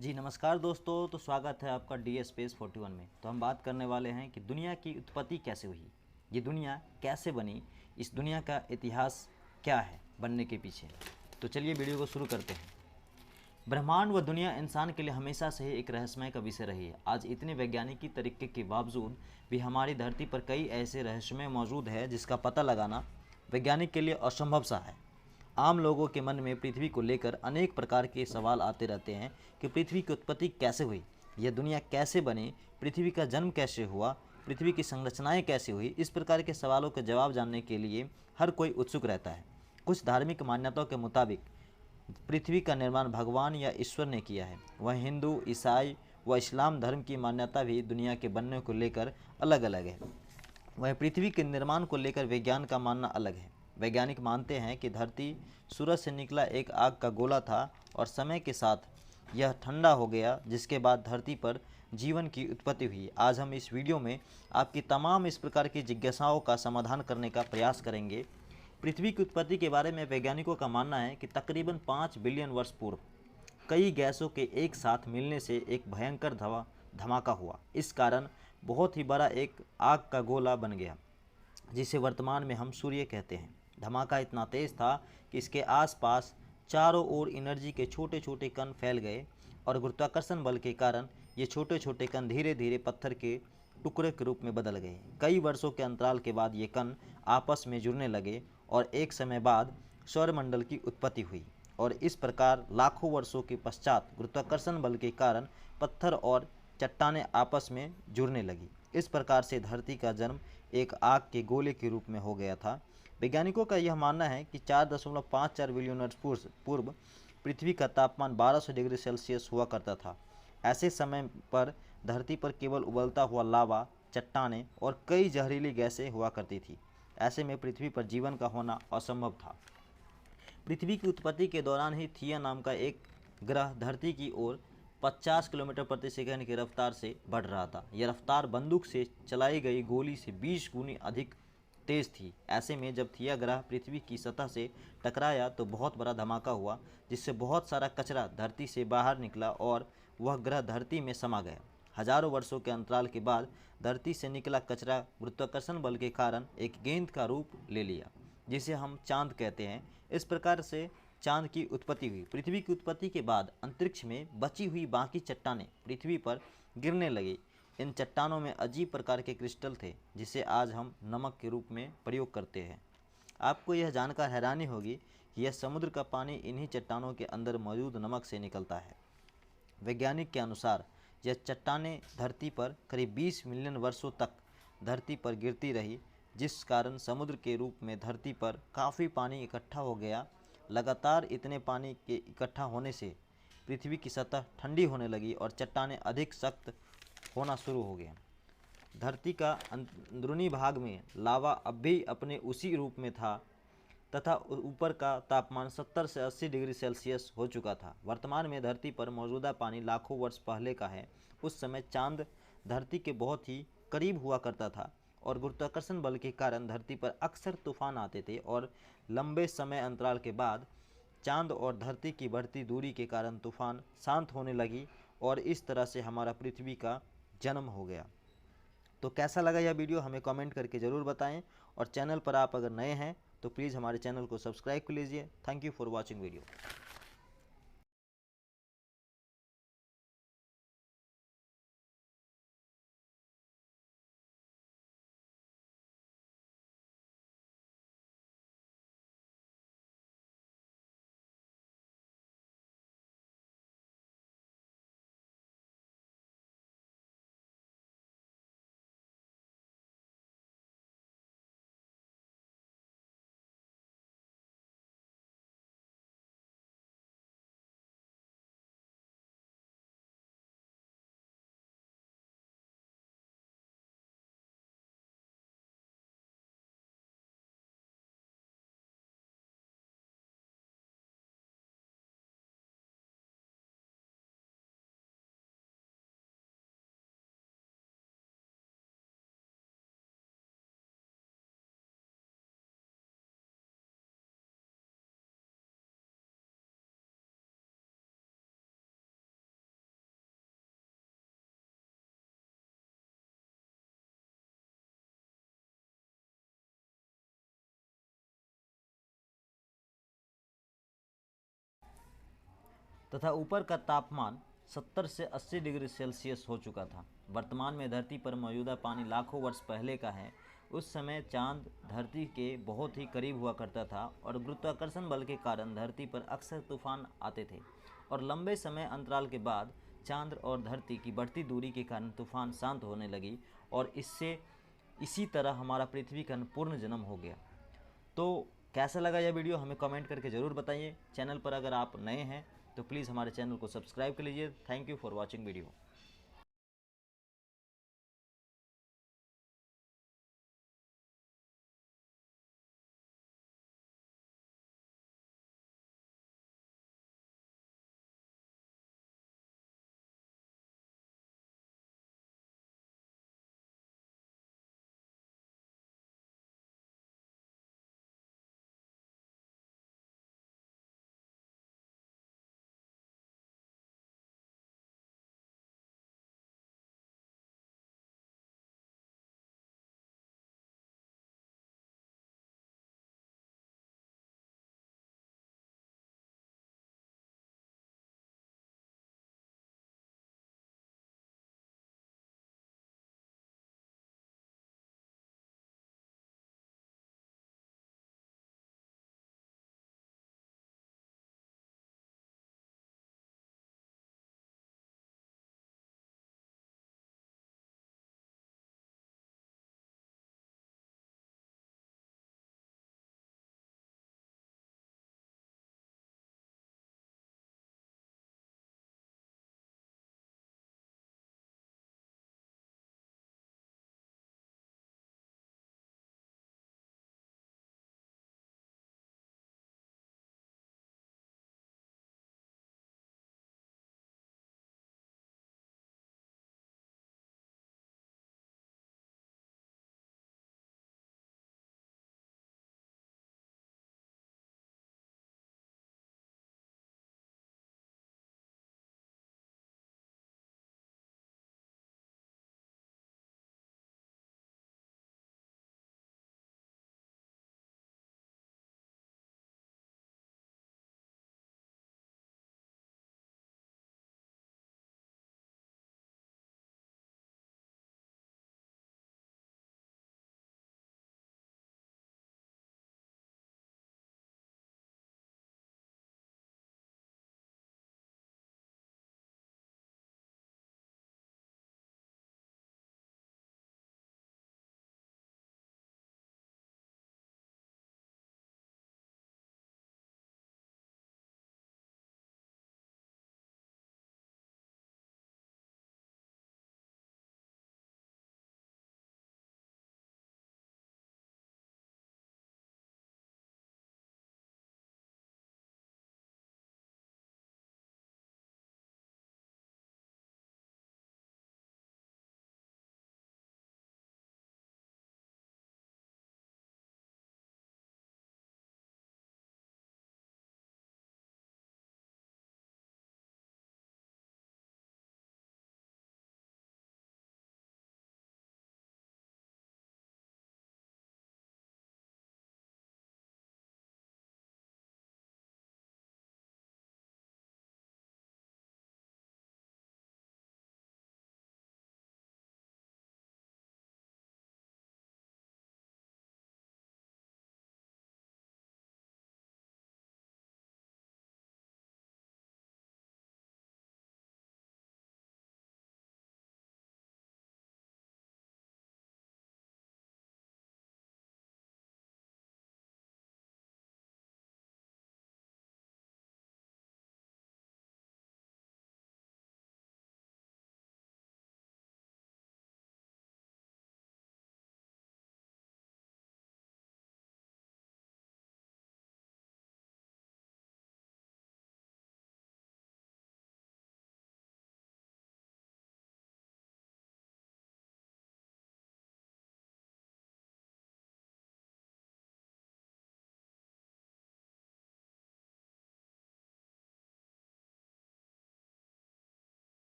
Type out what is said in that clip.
जी नमस्कार दोस्तों। तो स्वागत है आपका डी स्पेस 41 में। तो हम बात करने वाले हैं कि दुनिया की उत्पत्ति कैसे हुई, ये दुनिया कैसे बनी, इस दुनिया का इतिहास क्या है बनने के पीछे। तो चलिए वीडियो को शुरू करते हैं। ब्रह्मांड व दुनिया इंसान के लिए हमेशा से ही एक रहस्यमय का विषय रही है। आज इतने वैज्ञानिक तरीके के बावजूद भी हमारी धरती पर कई ऐसे रहस्यमय मौजूद है जिसका पता लगाना वैज्ञानिक के लिए असंभव सा है। आम लोगों के मन में पृथ्वी को लेकर अनेक प्रकार के सवाल आते रहते हैं कि पृथ्वी की उत्पत्ति कैसे हुई, यह दुनिया कैसे बनी, पृथ्वी का जन्म कैसे हुआ, पृथ्वी की संरचनाएं कैसे हुई। इस प्रकार के सवालों के जवाब जानने के लिए हर कोई उत्सुक रहता है। कुछ धार्मिक मान्यताओं के मुताबिक पृथ्वी का निर्माण भगवान या ईश्वर ने किया है। वह हिंदू, ईसाई व इस्लाम धर्म की मान्यता भी दुनिया के बनने को लेकर अलग अलग है। वह पृथ्वी के निर्माण को लेकर विज्ञान का मानना अलग है। वैज्ञानिक मानते हैं कि धरती सूरज से निकला एक आग का गोला था और समय के साथ यह ठंडा हो गया, जिसके बाद धरती पर जीवन की उत्पत्ति हुई। आज हम इस वीडियो में आपकी तमाम इस प्रकार की जिज्ञासाओं का समाधान करने का प्रयास करेंगे। पृथ्वी की उत्पत्ति के बारे में वैज्ञानिकों का मानना है कि तकरीबन 5 बिलियन वर्ष पूर्व कई गैसों के एक साथ मिलने से एक भयंकर धमाका हुआ। इस कारण बहुत ही बड़ा एक आग का गोला बन गया, जिसे वर्तमान में हम सूर्य कहते हैं। धमाका इतना तेज था कि इसके आसपास चारों ओर एनर्जी के छोटे छोटे कण फैल गए और गुरुत्वाकर्षण बल के कारण ये छोटे छोटे कण धीरे धीरे पत्थर के टुकड़े के रूप में बदल गए। कई वर्षों के अंतराल के बाद ये कण आपस में जुड़ने लगे और एक समय बाद सौरमंडल की उत्पत्ति हुई। और इस प्रकार लाखों वर्षों के पश्चात गुरुत्वाकर्षण बल के कारण पत्थर और चट्टानें आपस में जुड़ने लगी। इस प्रकार से धरती का जन्म एक आग के गोले के रूप में हो गया था। वैज्ञानिकों का यह मानना है कि 4.54 बिलियन वर्ष पूर्व पृथ्वी का तापमान 1200 डिग्री सेल्सियस हुआ करता था। ऐसे समय पर धरती पर केवल उबलता हुआ लावा, चट्टानें और कई जहरीली गैसें हुआ करती थी। ऐसे में पृथ्वी पर जीवन का होना असंभव था। पृथ्वी की उत्पत्ति के दौरान ही थिया नाम का एक ग्रह धरती की ओर 50 किलोमीटर प्रति सेकंड की रफ्तार से बढ़ रहा था। यह रफ्तार बंदूक से चलाई गई गोली से 20 गुनी अधिक तेज थी। ऐसे में जब थिया ग्रह पृथ्वी की सतह से टकराया तो बहुत बड़ा धमाका हुआ, जिससे बहुत सारा कचरा धरती से बाहर निकला और वह ग्रह धरती में समा गया। हजारों वर्षों के अंतराल के बाद धरती से निकला कचरा गुरुत्वाकर्षण बल के कारण एक गेंद का रूप ले लिया, जिसे हम चांद कहते हैं। इस प्रकार से चांद की उत्पत्ति हुई। पृथ्वी की उत्पत्ति के बाद अंतरिक्ष में बची हुई बाकी चट्टानें पृथ्वी पर गिरने लगी। इन चट्टानों में अजीब प्रकार के क्रिस्टल थे, जिसे आज हम नमक के रूप में प्रयोग करते हैं। आपको यह जानकर हैरानी होगी कि यह समुद्र का पानी इन्हीं चट्टानों के अंदर मौजूद नमक से निकलता है। वैज्ञानिक के अनुसार यह चट्टानें धरती पर करीब 20 मिलियन वर्षों तक धरती पर गिरती रही, जिस कारण समुद्र के रूप में धरती पर काफ़ी पानी इकट्ठा हो गया। लगातार इतने पानी के इकट्ठा होने से पृथ्वी की सतह ठंडी होने लगी और चट्टानें अधिक सख्त होना शुरू हो गया। धरती का अंदरूनी भाग में लावा अब भी अपने उसी रूप में था तथा ऊपर का तापमान 70 से 80 डिग्री सेल्सियस हो चुका था। वर्तमान में धरती पर मौजूदा पानी लाखों वर्ष पहले का है। उस समय चांद धरती के बहुत ही करीब हुआ करता था और गुरुत्वाकर्षण बल के कारण धरती पर अक्सर तूफान आते थे। और लंबे समय अंतराल के बाद चांद और धरती की बढ़ती दूरी के कारण तूफान शांत होने लगी और इस तरह से हमारा पृथ्वी का जन्म हो गया। तो कैसा लगा यह वीडियो हमें कमेंट करके ज़रूर बताएं और चैनल पर आप अगर नए हैं तो प्लीज़ हमारे चैनल को सब्सक्राइब कर लीजिए। Thank you for watching video. तथा ऊपर का तापमान 70 से 80 डिग्री सेल्सियस हो चुका था। वर्तमान में धरती पर मौजूदा पानी लाखों वर्ष पहले का है। उस समय चांद धरती के बहुत ही करीब हुआ करता था और गुरुत्वाकर्षण बल के कारण धरती पर अक्सर तूफान आते थे, और लंबे समय अंतराल के बाद चांद और धरती की बढ़ती दूरी के कारण तूफान शांत होने लगी, और इसी तरह हमारा पृथ्वी का पूर्ण जन्म हो गया। तो कैसा लगा यह वीडियो हमें कमेंट करके ज़रूर बताइए। चैनल पर अगर आप नए हैं तो प्लीज़ हमारे चैनल को सब्सक्राइब कर लीजिए। Thank you for watching video.